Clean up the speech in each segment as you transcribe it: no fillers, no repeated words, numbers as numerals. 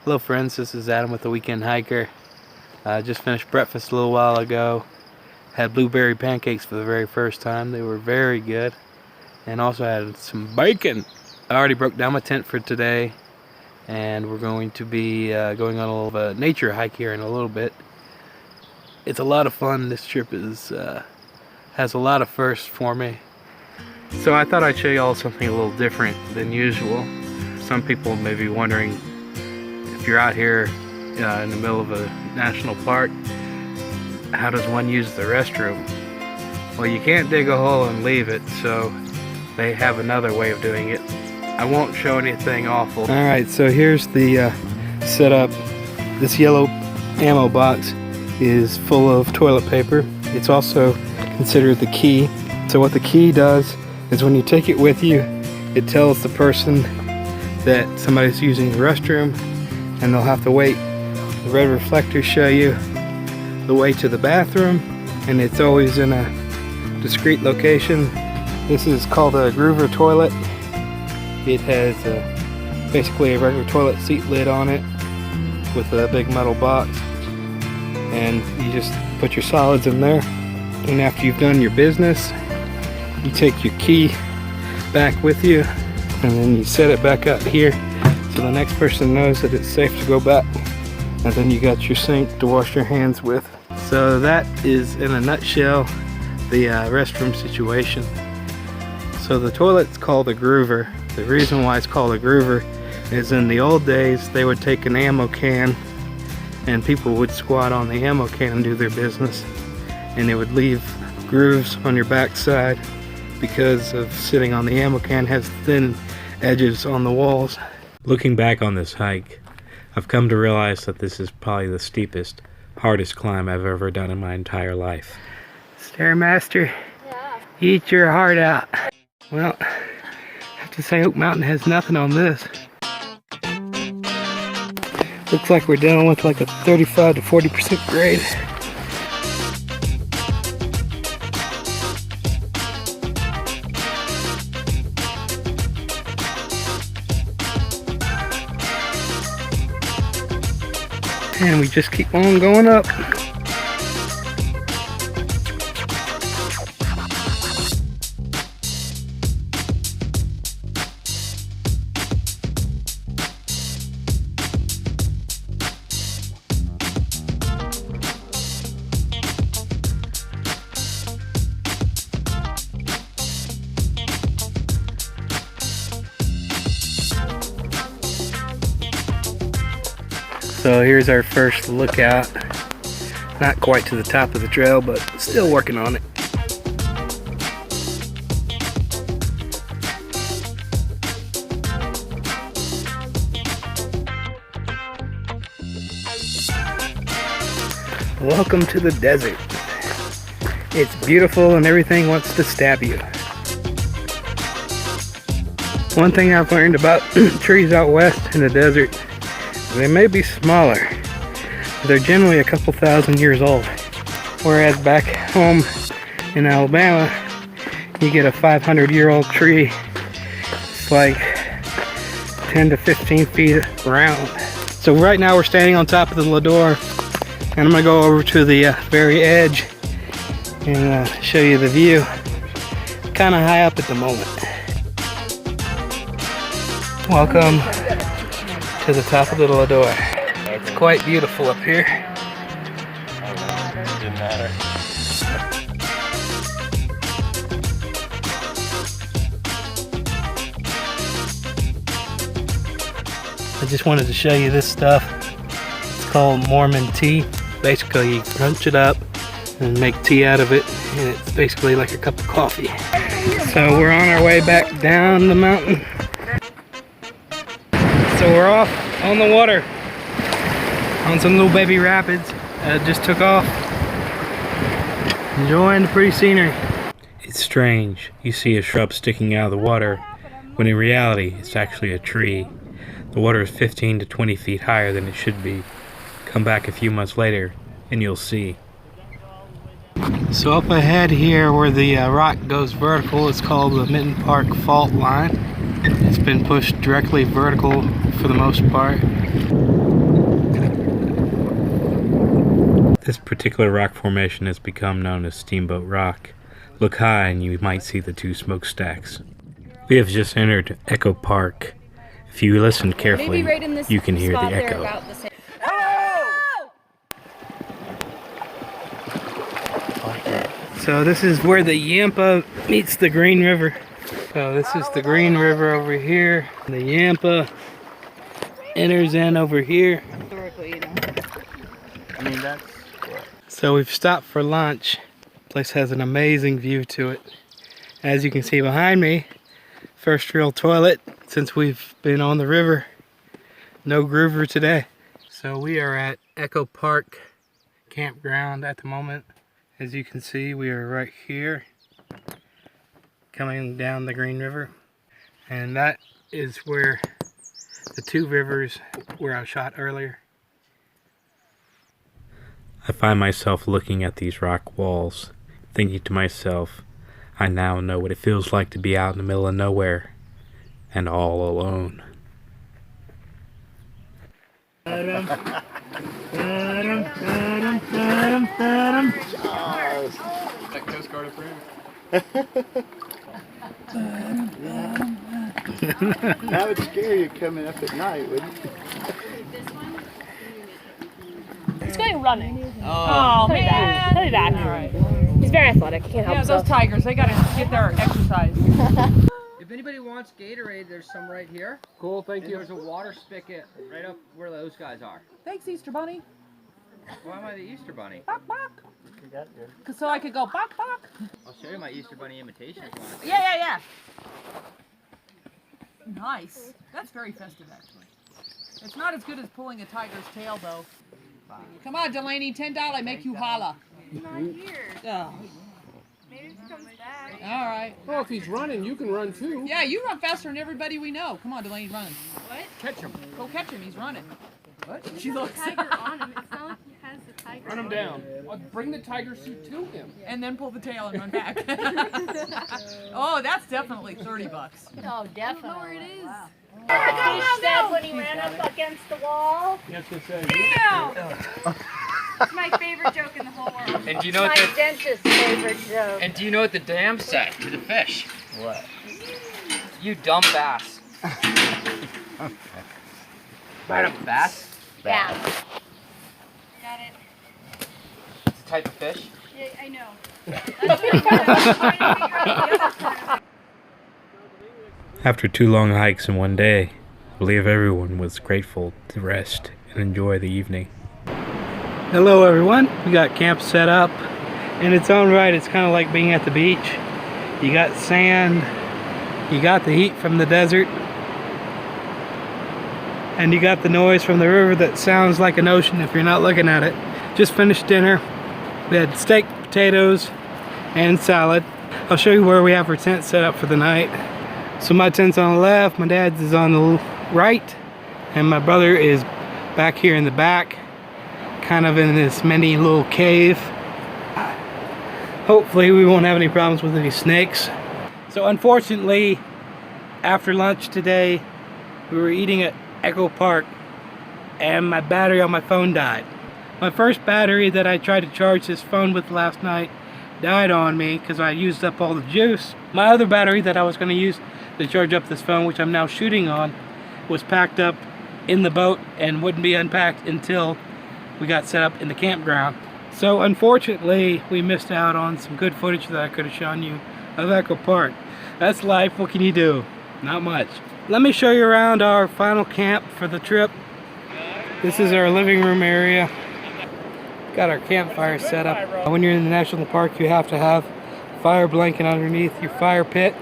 Hello friends, this is Adam with The Weekend Hiker. Just finished breakfast a little while ago. Had blueberry pancakes for the very first time. They were very good. And also had some bacon. I already broke down my tent for today. And we're going to be going on a little nature hike here in a little bit. It's a lot of fun. This trip is has a lot of firsts for me. So I thought I'd show you all something a little different than usual. Some people may be wondering, if you're out here in the middle of a national park, how does one use the restroom? Well, you can't dig a hole and leave it, so they have another way of doing it. I won't show anything awful. Alright, so here's the setup. This yellow ammo box is full of toilet paper. It's also considered the key. So what the key does is when you take it with you, it tells the person that somebody's using the restroom, and they'll have to wait. The red reflectors show you the way to the bathroom, and it's always in a discrete location. This is called a groover toilet. It has basically a regular toilet seat lid on it with a big metal box, and you just put your solids in there, and after you've done your business, you take your key back with you, and then you set it back up here so the next person knows that it's safe to go back. And then you got your sink to wash your hands with. So that is, in a nutshell, the restroom situation. So the toilet's called a groover. The reason why it's called a groover is in the old days they would take an ammo can and people would squat on the ammo can and do their business, and they would leave grooves on your backside because of sitting on the ammo can. Has thin edges on the walls. Looking back on this hike, I've come to realize that this is probably the steepest, hardest climb I've ever done in my entire life. Stairmaster, yeah. Eat your heart out. Well, I have to say Oak Mountain has nothing on this. Looks like we're dealing with like a 35 to 40% grade. And we just keep on going up. So here's our first lookout. Not quite to the top of the trail, but still working on it. Welcome to the desert. It's beautiful and everything wants to stab you. One thing I've learned about trees out west in the desert, they may be smaller, but they're generally a couple thousand years old. Whereas back home in Alabama, you get a 500-year-old tree. It's like 10 to 15 feet around. So right now we're standing on top of the Lador, and I'm going to go over to the very edge and show you the view. Kind of high up at the moment. Welcome to the top of the Lador. It's quite beautiful up here. It didn't matter. I just wanted to show you this stuff. It's called Mormon tea. Basically you crunch it up and make tea out of it, and it's basically like a cup of coffee. So we're on our way back down the mountain. So we're off on the water on some little baby rapids. Just took off, enjoying the pretty scenery. It's strange, you see a shrub sticking out of the water when in reality it's actually a tree. The water is 15 to 20 feet higher than it should be. Come back a few months later and you'll see. So up ahead here where the rock goes vertical, it's called the Mitten Park Fault Line. It's been pushed directly vertical for the most part. This particular rock formation has become known as Steamboat Rock. Look high and you might see the two smokestacks. We have just entered Echo Park. If you listen carefully, you can hear the echo. So this is where the Yampa meets the Green River. So this is the Green River over here. The Yampa enters in over here. I mean, that's... So we've stopped for lunch. The place has an amazing view to it. As you can see behind me, first real toilet since we've been on the river. No groover today. So we are at Echo Park Campground at the moment. As you can see, we are right here, coming down the Green River. And that is where the two rivers where I shot earlier. I find myself looking at these rock walls, thinking to myself, I now know what it feels like to be out in the middle of nowhere and all alone. That Coast Guard approved. That would scare you coming up at night, wouldn't it? He's going running. Oh, He'll be back. He'll be back. All right. He's very athletic. He can't help himself. Those tigers, they gotta get their exercise. If anybody wants Gatorade, there's some right here. Cool, thank And there's a water spigot right up where those guys are. Thanks, Easter Bunny. Why am I the Easter Bunny? Bok bok. So I could go bok bok. I'll show you my Easter Bunny imitation if you want. Yeah. Nice. That's very festive, actually. It's not as good as pulling a tiger's tail, though. Come on, Delaney, $10, make you holla. He's not here. Oh. Maybe if he comes back. All right. Well, if he's running, you can run too. Yeah, you run faster than everybody we know. Come on, Delaney, run. What? Catch him. Go catch him. He's running. What? She There's a looks. tiger on him. It's not like he has the tiger. Run him down. Bring the tiger suit to him. And then pull the tail and run back. Oh, that's definitely $30. I Oh, don't definitely. know where it is. He said when he ran up against the wall. Damn! It's my favorite joke in the whole world. And do you know My what the dentist's favorite joke. and do you know what the dam said to the fish? What? You dumb bass. Right, bass. Yeah. Got it. It's a type of fish. Yeah, I know. That's what I'm trying to figure out the other part. After 2 long hikes in one day, I believe everyone was grateful to rest and enjoy the evening. Hello everyone, we got camp set up. In its own right, it's kind of like being at the beach. You got sand, you got the heat from the desert, and you got the noise from the river that sounds like an ocean if you're not looking at it. Just finished dinner. We had steak, potatoes, and salad. I'll show you where we have our tent set up for the night. So my tent's on the left, my dad's is on the right, and my brother is back here in the back, kind of in this mini little cave. Hopefully we won't have any problems with any snakes. So unfortunately, after lunch today, we were eating at Echo Park, and my battery on my phone died. My first battery that I tried to charge this phone with last night died on me because I used up all the juice. My other battery that I was going to use to charge up this phone, which I'm now shooting on, was packed up in the boat and wouldn't be unpacked until we got set up in the campground. So unfortunately, we missed out on some good footage that I could have shown you of Echo Park. That's life, what can you do? Not much. Let me show you around our final camp for the trip. This is our living room area. Got our campfire set up. When you're in the national park, you have to have a fire blanket underneath your fire pit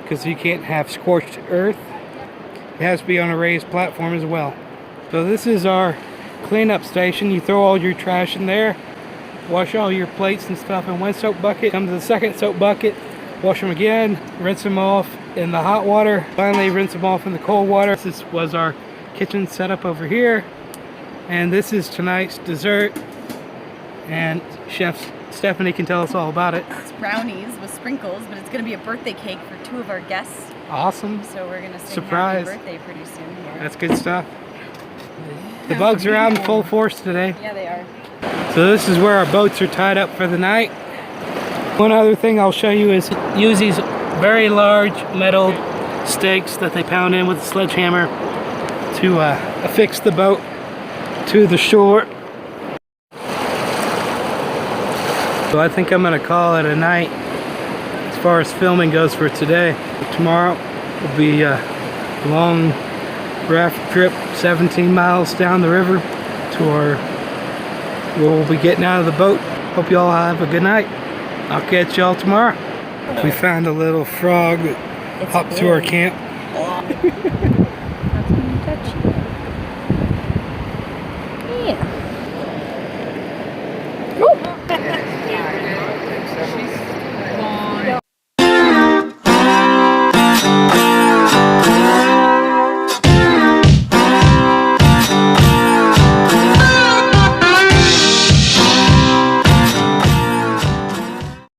because you can't have scorched earth. It has to be on a raised platform as well. So this is our cleanup station. You throw all your trash in there, wash all your plates and stuff in one soap bucket, come to the second soap bucket, wash them again, rinse them off in the hot water, finally rinse them off in the cold water. This was our kitchen setup over here, and this is tonight's dessert, and Chef Stephanie can tell us all about it. It's brownies with sprinkles, but it's going to be a birthday cake for 2 of our guests. Awesome. So we're going to sing Surprise. happy birthday pretty soon here. That's good stuff. The bugs are out in full force today. Yeah, they are. So this is where our boats are tied up for the night. One other thing I'll show you is use these very large metal stakes that they pound in with a sledgehammer to affix the boat to the shore. So I think I'm gonna call it a night as far as filming goes for today. Tomorrow will be a long raft trip, 17 miles down the river to where we'll be getting out of the boat. Hope you all have a good night. I'll catch y'all tomorrow. We found a little frog that hopped to our camp. That's when you touch it.